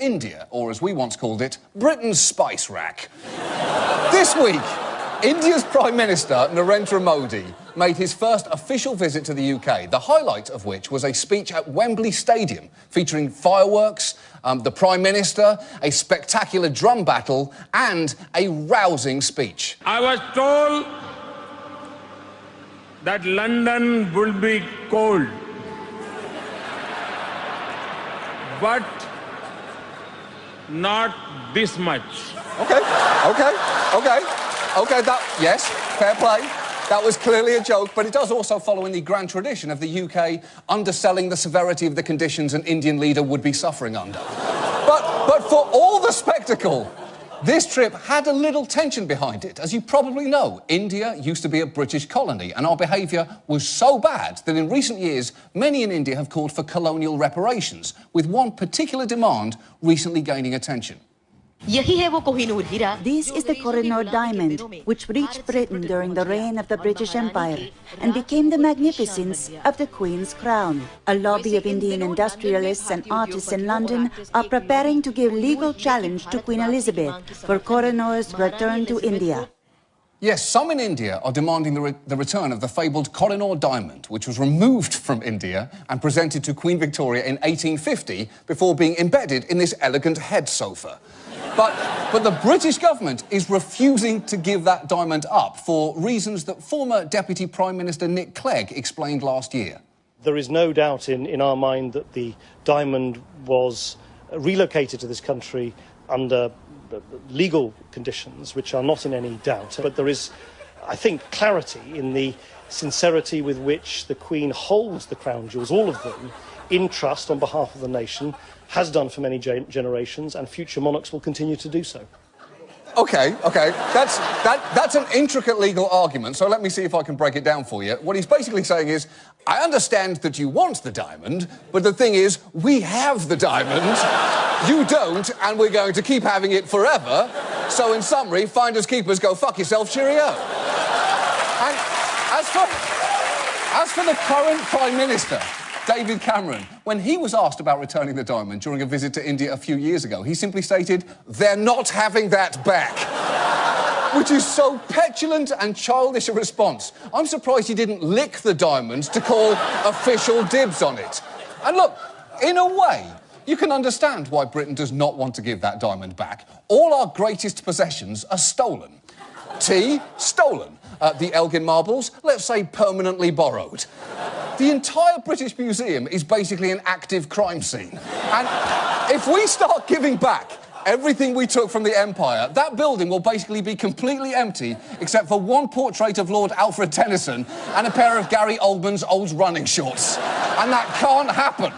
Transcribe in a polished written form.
India, or as we once called it, Britain's spice rack. This week, India's Prime Minister, Narendra Modi, made his first official visit to the UK, the highlight of which was a speech at Wembley Stadium featuring fireworks, the Prime Minister, a spectacular drum battle and a rousing speech. I was told that London will be cold, but not this much. OK, yes, fair play. That was clearly a joke, but it does also follow in the grand tradition of the UK underselling the severity of the conditions an Indian leader would be suffering under. But for all the spectacle, this trip had a little tension behind it. As you probably know, India used to be a British colony, and our behaviour was so bad that in recent years, many in India have called for colonial reparations, with one particular demand recently gaining attention. This is the Kohinoor diamond, which reached Britain during the reign of the British Empire and became the magnificence of the Queen's crown. A lobby of Indian industrialists and artists in London are preparing to give legal challenge to Queen Elizabeth for Kohinoor's return to India. Yes, some in India are demanding the return of the fabled Kohinoor diamond, which was removed from India and presented to Queen Victoria in 1850 before being embedded in this elegant head sofa. But the British government is refusing to give that diamond up for reasons that former Deputy Prime Minister Nick Clegg explained last year. There is no doubt in our mind that the diamond was relocated to this country under legal conditions, which are not in any doubt. But there is, I think, clarity in the sincerity with which the Queen holds the crown jewels, all of them, in trust on behalf of the nation, has done for many generations, and future monarchs will continue to do so. OK, that's an intricate legal argument, so let me see if I can break it down for you. What he's basically saying is, I understand that you want the diamond, but the thing is, we have the diamond, you don't, and we're going to keep having it forever. So, in summary, finders keepers, go fuck yourself, cheerio. And as for the current Prime Minister, David Cameron, when he was asked about returning the diamond during a visit to India a few years ago, he simply stated, "They're not having that back." Which is so petulant and childish a response. I'm surprised he didn't lick the diamond to call official dibs on it. And look, in a way, you can understand why Britain does not want to give that diamond back. All our greatest possessions are stolen. Tea, stolen. The Elgin marbles, let's say permanently borrowed. The entire British Museum is basically an active crime scene. And if we start giving back everything we took from the Empire, that building will basically be completely empty, except for one portrait of Lord Alfred Tennyson and a pair of Gary Oldman's old running shorts. And that can't happen.